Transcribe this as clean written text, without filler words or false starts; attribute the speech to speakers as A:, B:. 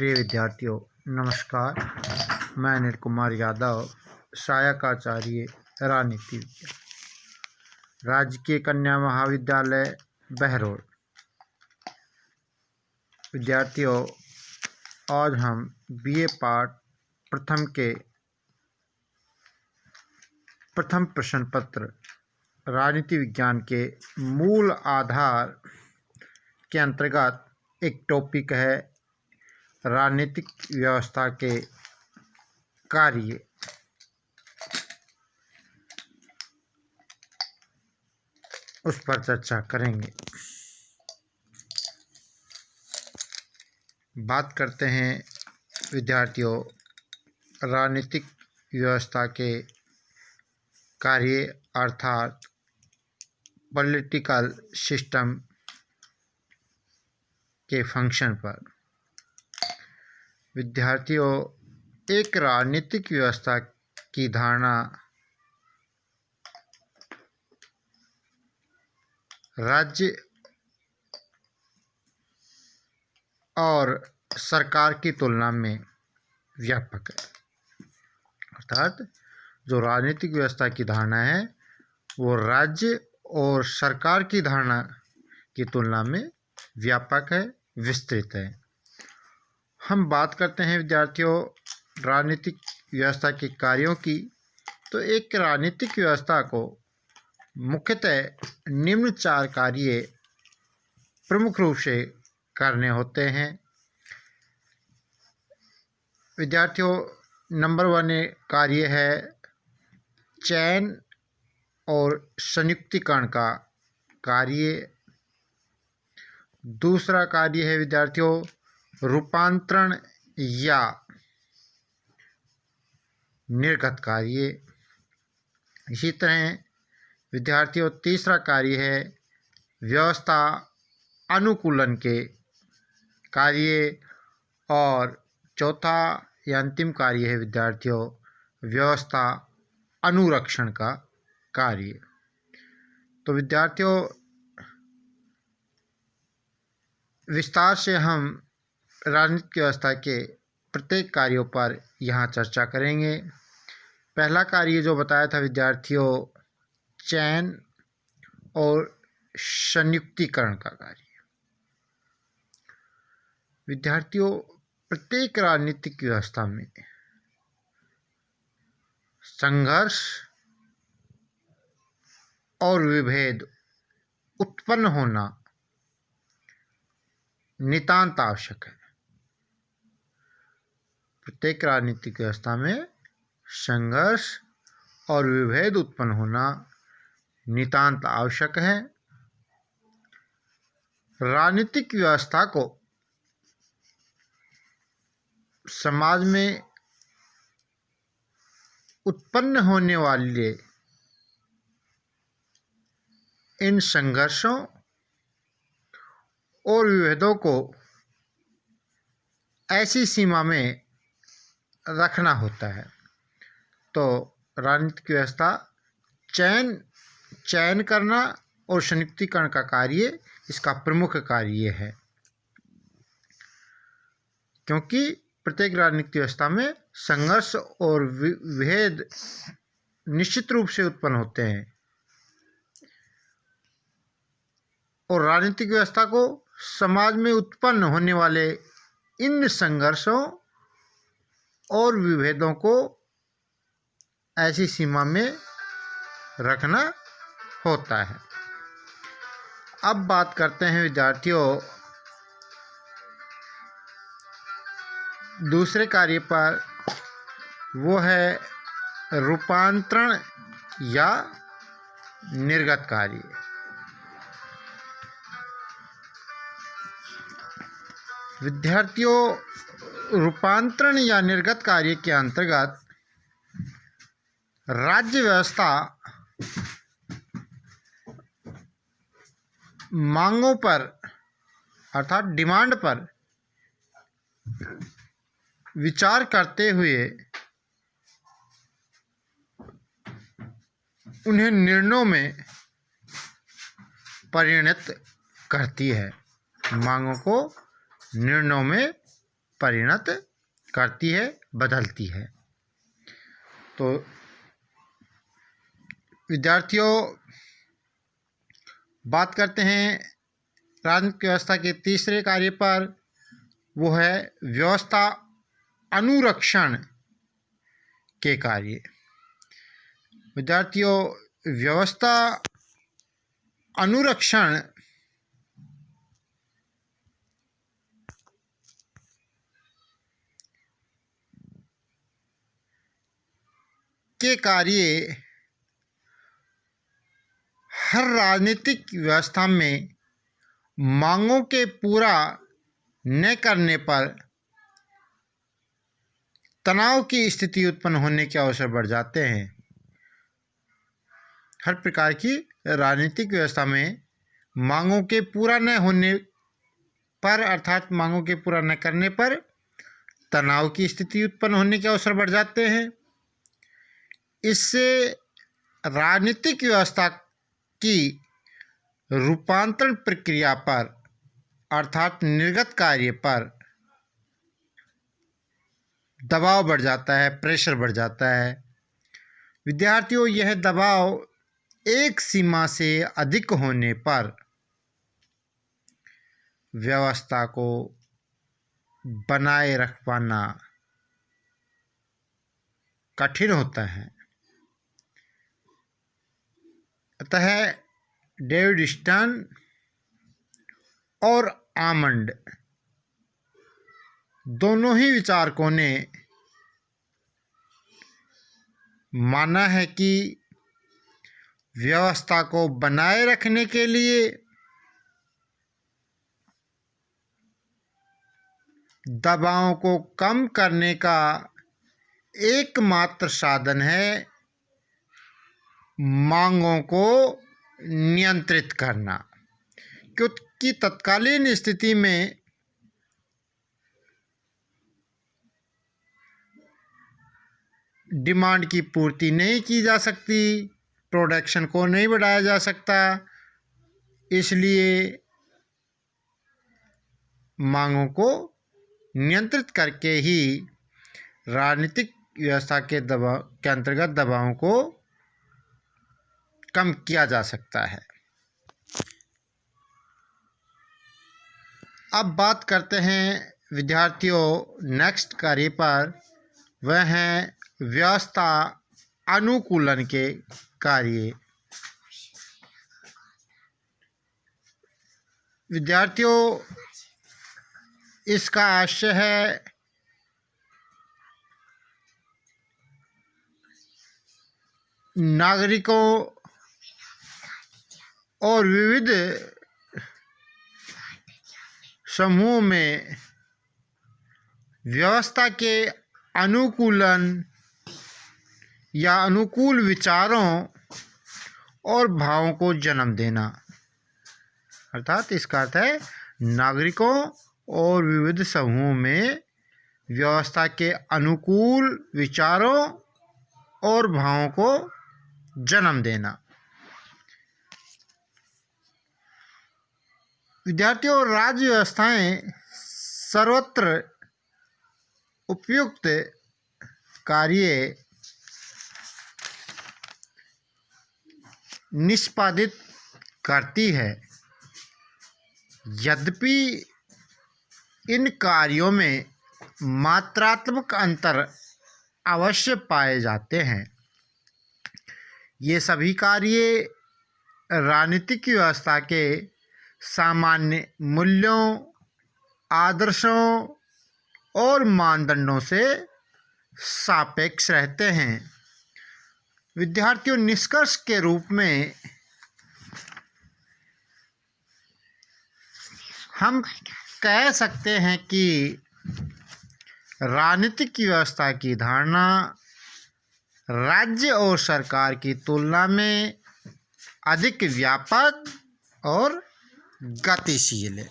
A: प्रिय विद्यार्थियों, नमस्कार। मैं अनिल कुमार यादव, सहायक आचार्य राजनीति विज्ञान, राजकीय कन्या महाविद्यालय बहरोड। विद्यार्थियों, आज हम बीए पार्ट प्रथम के प्रथम प्रश्न पत्र राजनीति विज्ञान के मूल आधार के अंतर्गत एक टॉपिक है राजनीतिक व्यवस्था के कार्य। उस पर चर्चा करेंगे। बात करते हैं विद्यार्थियों राजनीतिक व्यवस्था के कार्य अर्थात पॉलिटिकल सिस्टम के फंक्शन पर। विद्यार्थियों, एक राजनीतिक व्यवस्था की धारणा राज्य और सरकार की तुलना में व्यापक है। अर्थात जो राजनीतिक व्यवस्था की धारणा है वो राज्य और सरकार की धारणा की तुलना में व्यापक है, विस्तृत है। हम बात करते हैं विद्यार्थियों राजनीतिक व्यवस्था के कार्यों की। तो एक राजनीतिक व्यवस्था को मुख्यतः निम्न 4 कार्य प्रमुख रूप से करने होते हैं। विद्यार्थियों, नंबर 1 कार्य है चयन और संयुक्तिकरण का कार्य। दूसरा कार्य है विद्यार्थियों रूपांतरण या निर्गत कार्य। इसी तरह विद्यार्थियों तीसरा कार्य है व्यवस्था अनुकूलन के कार्य। और चौथा या अंतिम कार्य है विद्यार्थियों व्यवस्था अनुरक्षण का कार्य। तो विद्यार्थियों विस्तार से हम राजनीतिक व्यवस्था के प्रत्येक कार्यों पर यहाँ चर्चा करेंगे। पहला कार्य जो बताया था विद्यार्थियों चयन और संयुक्तिकरण का कार्य। विद्यार्थियों प्रत्येक राजनीतिक व्यवस्था में संघर्ष और विभेद उत्पन्न होना नितांत आवश्यक है। प्रत्येक राजनीतिक व्यवस्था में संघर्ष और विभेद उत्पन्न होना नितांत आवश्यक है। राजनीतिक व्यवस्था को समाज में उत्पन्न होने वाले इन संघर्षों और विभेदों को ऐसी सीमा में रखना होता है। तो राजनीतिक व्यवस्था चयन करना और संयुक्तिकरण का कार्य इसका प्रमुख कार्य है, क्योंकि प्रत्येक राजनीतिक व्यवस्था में संघर्ष और विभेद निश्चित रूप से उत्पन्न होते हैं। और राजनीतिक व्यवस्था को समाज में उत्पन्न होने वाले इन संघर्षों और विभेदों को ऐसी सीमा में रखना होता है। अब बात करते हैं विद्यार्थियों दूसरे कार्य पर, वो है रूपांतरण या निर्गत कार्य। विद्यार्थियों रूपांतरण या निर्गत कार्य के अंतर्गत राज्य व्यवस्था मांगों पर अर्थात डिमांड पर विचार करते हुए उन्हें निर्णयों में परिणत करती है। मांगों को निर्णयों में परिणत करती है, बदलती है। तो विद्यार्थियों, बात करते हैं राजनीतिक व्यवस्था के तीसरे कार्य पर, वो है व्यवस्था अनुरक्षण के कार्य। विद्यार्थियों, व्यवस्था अनुरक्षण के कार्य हर राजनीतिक व्यवस्था में मांगों के पूरा न करने पर तनाव की स्थिति उत्पन्न होने के अवसर बढ़ जाते हैं। हर प्रकार की राजनीतिक व्यवस्था में मांगों के पूरा न होने पर, अर्थात मांगों के पूरा न करने पर तनाव की स्थिति उत्पन्न होने के अवसर बढ़ जाते हैं। इससे राजनीतिक व्यवस्था की रूपांतरण प्रक्रिया पर, अर्थात निर्गत कार्य पर दबाव बढ़ जाता है, प्रेशर बढ़ जाता है। विद्यार्थियों, यह दबाव एक सीमा से अधिक होने पर व्यवस्था को बनाए रख पाना कठिन होता है। अतः डेविड स्टर्न और आमंड दोनों ही विचारकों ने माना है कि व्यवस्था को बनाए रखने के लिए दबाव को कम करने का एकमात्र साधन है मांगों को नियंत्रित करना, क्योंकि तत्कालीन स्थिति में डिमांड की पूर्ति नहीं की जा सकती, प्रोडक्शन को नहीं बढ़ाया जा सकता। इसलिए मांगों को नियंत्रित करके ही राजनीतिक व्यवस्था के अंतर्गत दबावों को कम किया जा सकता है। अब बात करते हैं विद्यार्थियों नेक्स्ट कार्य पर, वह है व्यवस्था अनुकूलन के कार्य। विद्यार्थियों, इसका आशय है नागरिकों और विविध समूहों में व्यवस्था के अनुकूलन या अनुकूल विचारों और भावों को जन्म देना। अर्थात इसका अर्थ है नागरिकों और विविध समूहों में व्यवस्था के अनुकूल विचारों और भावों को जन्म देना। विद्यार्थियों, राज्य व्यवस्थाएं सर्वत्र उपयुक्त कार्य निष्पादित करती है, यद्यपि इन कार्यों में मात्रात्मक अंतर अवश्य पाए जाते हैं। ये सभी कार्य राजनीतिक व्यवस्था के सामान्य मूल्यों, आदर्शों और मानदंडों से सापेक्ष रहते हैं। विद्यार्थियों, निष्कर्ष के रूप में हम कह सकते हैं कि राजनीतिक व्यवस्था की धारणा राज्य और सरकार की तुलना में अधिक व्यापक और गतिशील है।